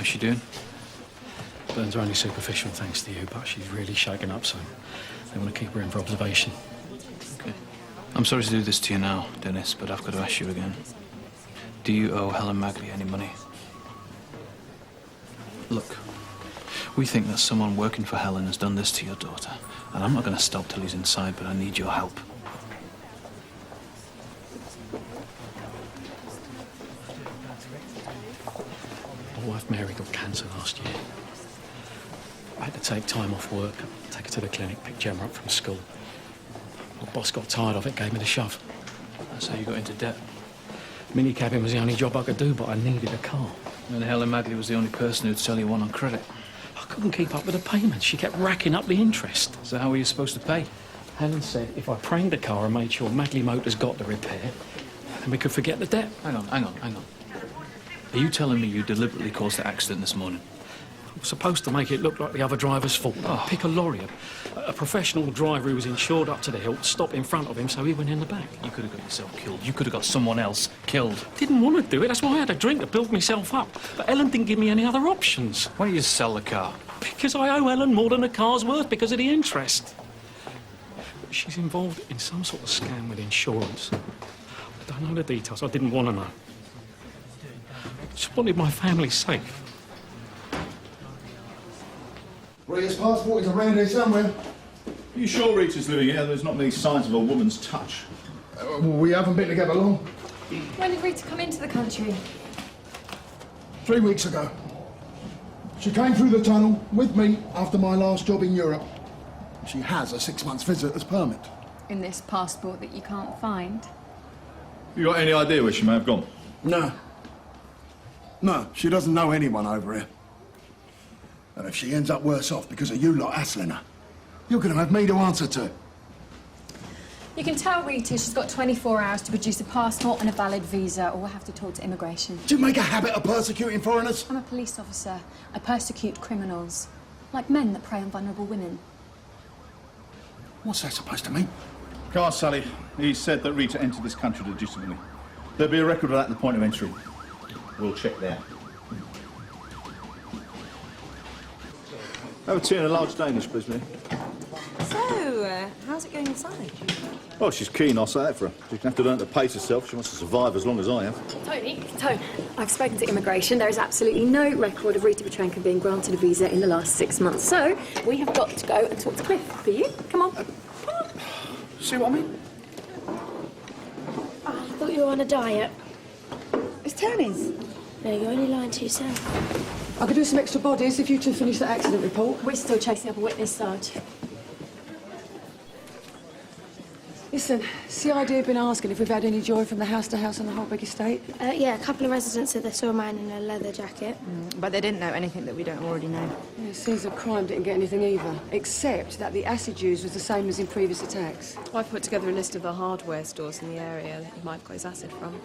How's she doing? Burns are only superficial thanks to you, but she's really shaken up, so they want to keep her in for observation. Okay. I'm sorry to do this to you now, Dennis, but I've got to ask you again. Do you owe Helen Magley any money? Look, we think that someone working for Helen has done this to your daughter, and I'm not going to stop till he's inside, but I need your help. My wife Mary got cancer last year. I had to take time off work, take her to the clinic, pick Gemma up from school. My boss got tired of it, gave me the shove. That's how you got into debt. Mini-cabbing was the only job I could do, but I needed a car. And Helen Magley was the only person who'd sell you one on credit. I couldn't keep up with the payments. She kept racking up the interest. So how were you supposed to pay? Helen said if I framed the car and made sure Magley Motors got the repair, then we could forget the debt. Hang on. Are you telling me you deliberately caused the accident this morning? I was supposed to make it look like the other driver's fault. Pick a lorry. A professional driver who was insured up to the hilt stopped in front of him, so he went in the back. You could have got yourself killed. You could have got someone else killed. Didn't want to do it. That's why I had a drink to build myself up. But Ellen didn't give me any other options. Why don't you sell the car? Because I owe Ellen more than the car's worth because of the interest. She's involved in some sort of scam with insurance. I don't know the details. I didn't want to know. Just wanted my family safe. Rita's passport is around here somewhere. Are you sure Rita's living here? There's not many signs of a woman's touch. We haven't been together long. When did Rita come into the country? 3 weeks ago. She came through the tunnel with me after my last job in Europe. She has a 6-month visitor's permit. In this passport that you can't find? You got any idea where she may have gone? No. No, she doesn't know anyone over here. And if she ends up worse off because of you lot hassling her, you're going to have me to answer to. You can tell Rita she's got 24 hours to produce a passport and a valid visa, or we'll have to talk to immigration. Do you make a habit of persecuting foreigners? I'm a police officer. I persecute criminals, like men that prey on vulnerable women. What's that supposed to mean? Car Sally, he said that Rita entered this country legitimately. There'll be a record of that at the point of entry. We'll check there. Have a tea and a large Danish, please, mate. So, how's it going inside? Oh, she's keen, I'll say that for her. She's going to have to learn to pace herself. She wants to survive as long as I have. Tone, I've spoken to immigration. There is absolutely no record of Rita Petrenko being granted a visa in the last 6 months. So, we have got to go and talk to Cliff for you. Come on. Come on. See what I mean? I thought you were on a diet. It's Tony's. No, you're only lying to yourself. I could do some extra bodies if you two finish the accident report. We're still chasing up a witness, Sarge. Listen, CID have been asking if we've had any joy from the house-to-house on the Holbeck estate. Yeah, a couple of residents said they saw a man in a leather jacket. But they didn't know anything that we don't already know. Yeah, scenes of crime didn't get anything either, except that the acid used was the same as in previous attacks. I've put together a list of the hardware stores in the area that he might have got his acid from.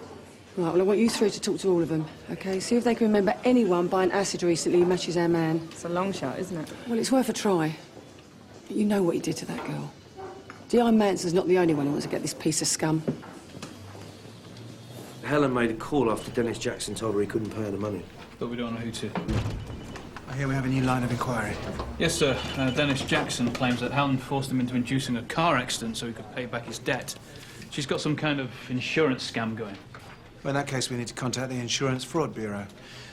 Right, well, I want you three to talk to all of them, OK? See if they can remember anyone buying acid recently who matches our man. It's a long shot, isn't it? Well, it's worth a try. But you know what he did to that girl. D.I. Manson's not the only one who wants to get this piece of scum. Helen made a call after Dennis Jackson told her he couldn't pay her the money. But we don't know who to. I hear we have a new line of inquiry. Yes, sir. Dennis Jackson claims that Helen forced him into inducing a car accident so he could pay back his debt. She's got some kind of insurance scam going. Well, in that case, we need to contact the Insurance Fraud Bureau,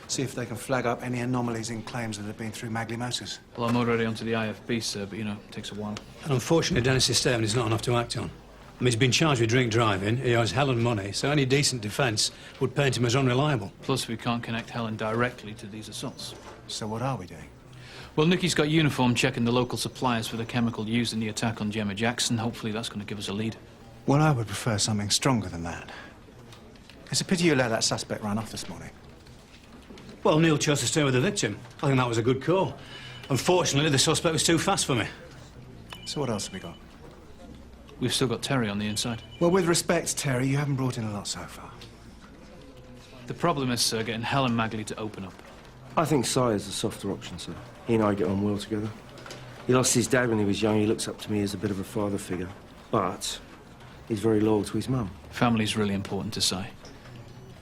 see if they can flag up any anomalies in claims that have been through Magley Motors. Well, I'm already onto the IFB, sir, but, you know, it takes a while. And unfortunately, Dennis's statement is not enough to act on. I mean, he's been charged with drink driving, he owes Helen money, so any decent defence would paint him as unreliable. Plus, we can't connect Helen directly to these assaults. So what are we doing? Well, Nicky's got uniform checking the local suppliers for the chemical used in the attack on Gemma Jackson. Hopefully that's going to give us a lead. Well, I would prefer something stronger than that. It's a pity you let that suspect run off this morning. Well, Neil chose to stay with the victim. I think that was a good call. Unfortunately, the suspect was too fast for me. So what else have we got? We've still got Terry on the inside. Well, with respect, Terry, you haven't brought in a lot so far. The problem is, sir, getting Helen Magley to open up. I think Sire's a softer option, sir. He and I get on well together. He lost his dad when he was young. He looks up to me as a bit of a father figure. But he's very loyal to his mum. Family's really important to Si.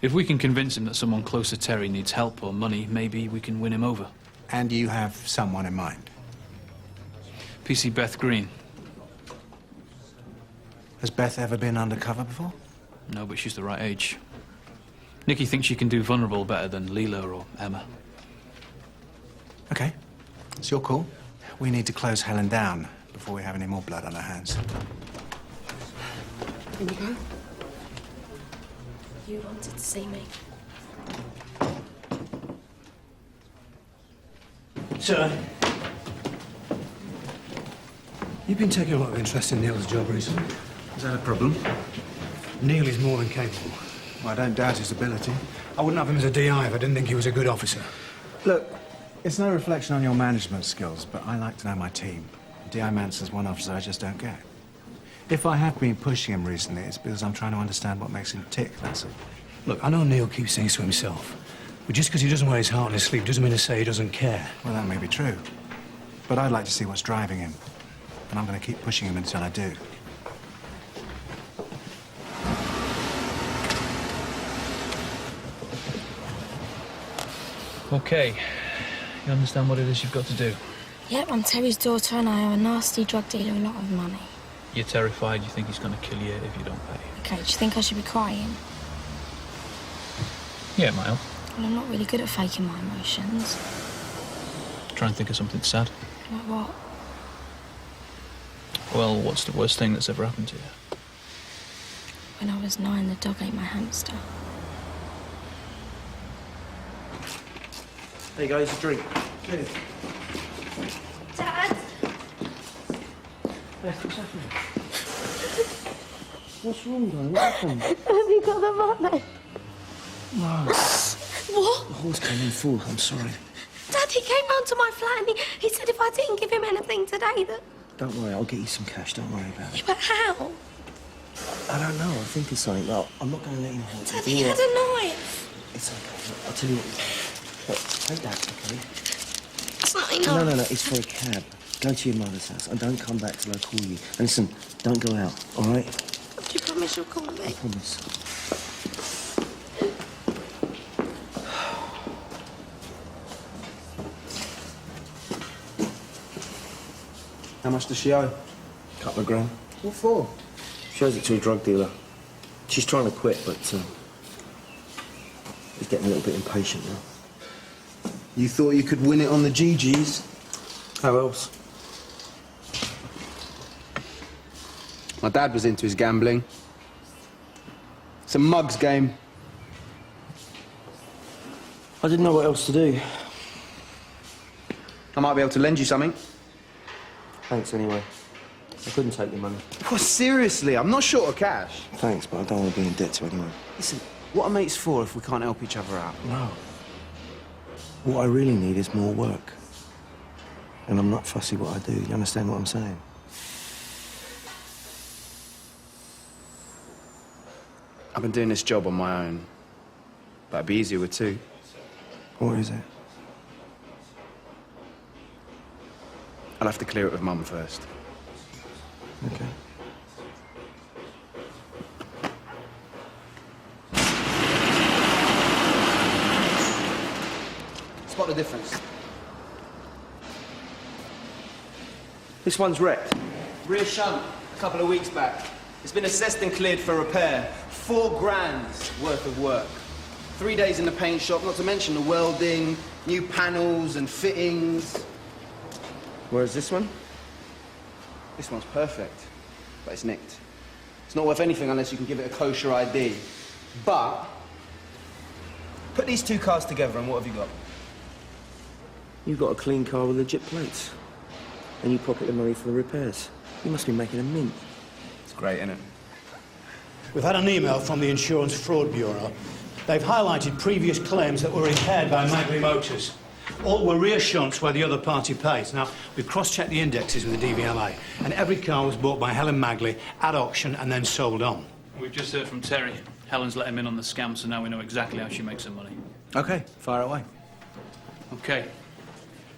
If we can convince him that someone close to Terry needs help or money, maybe we can win him over. And you have someone in mind? PC Beth Green. Has Beth ever been undercover before? No, but she's the right age. Nikki thinks she can do vulnerable better than Leela or Emma. Okay. It's your call. We need to close Helen down before we have any more blood on our hands. In you go. You wanted to see me. Sir, you've been taking a lot of interest in Neil's job recently. Is that a problem? Neil is more than capable. Well, I don't doubt his ability. I wouldn't have him as a DI if I didn't think he was a good officer. Look, it's no reflection on your management skills, but I like to know my team. D.I. Manson's one officer I just don't get. If I have been pushing him recently, it's because I'm trying to understand what makes him tick, that's all. Look, I know Neil keeps things to himself, but just because he doesn't wear his heart on his sleeve doesn't mean to say he doesn't care. Well, that may be true. But I'd like to see what's driving him. And I'm going to keep pushing him until I do. Okay. You understand what it is you've got to do? Yep, I'm Terry's daughter and I owe a nasty drug dealer a lot of money. You're terrified, you think he's going to kill you if you don't pay. Okay, do you think I should be crying? Yeah, it might help. Well, I'm not really good at faking my emotions. Try and think of something sad. Like what? Well, what's the worst thing that's ever happened to you? When I was 9, the dog ate my hamster. There you go, here's a drink. Dad! Beth, what's happening? What's wrong, darling? What happened? Have you got the money? No. What? The horse came in full. I'm sorry. Dad, he came round to my flat and he said if I didn't give him anything today that... Don't worry, I'll get you some cash. Don't worry about it. But how? I don't know. I think it's something. Well, I'm not going to let him help you. Dad, he had a knife. It's okay. Look, I'll tell you what. Look, take that, okay? It's not enough. No. It's for a cab. Go to your mother's house and don't come back till I call you. And listen, don't go out, all right? Do you promise you'll call me? I promise. How much does she owe? Couple of grand. What for? She owes it to a drug dealer. She's trying to quit, but he's getting a little bit impatient now. You thought you could win it on the GGs? How else? My dad was into his gambling. It's a mug's game. I didn't know what else to do. I might be able to lend you something. Thanks anyway. I couldn't take your money. Well, seriously, I'm not short of cash. Thanks, but I don't want to be in debt to anyone. Listen, what are mates for if we can't help each other out? No. What I really need is more work. And I'm not fussy what I do. You understand what I'm saying? I've been doing this job on my own, but it'd be easier with two. What is it? I'll have to clear it with Mum first. Okay. Spot the difference. This one's wrecked. Rear shunt, a couple of weeks back. It's been assessed and cleared for repair. 4 grand's worth of work. 3 days in the paint shop, not to mention the welding, new panels and fittings. Where's this one? This one's perfect, but it's nicked. It's not worth anything unless you can give it a kosher ID. But, put these 2 cars together and what have you got? You've got a clean car with legit plates. And you pocket the money for the repairs. You must be making a mint. It's great, isn't it? We've had an email from the Insurance Fraud Bureau. They've highlighted previous claims that were impaired by Magley Motors. All were rear shunts where the other party pays. Now, we've cross-checked the indexes with the DVLA, and every car was bought by Helen Magley at auction and then sold on. We've just heard from Terry. Helen's let him in on the scam, so now we know exactly how she makes her money. Okay, fire away. Okay.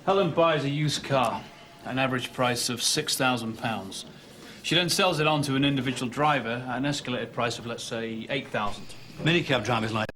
Helen buys a used car, an average price of £6,000. She then sells it on to an individual driver at an escalated price of, let's say, £8,000. Minicab drivers like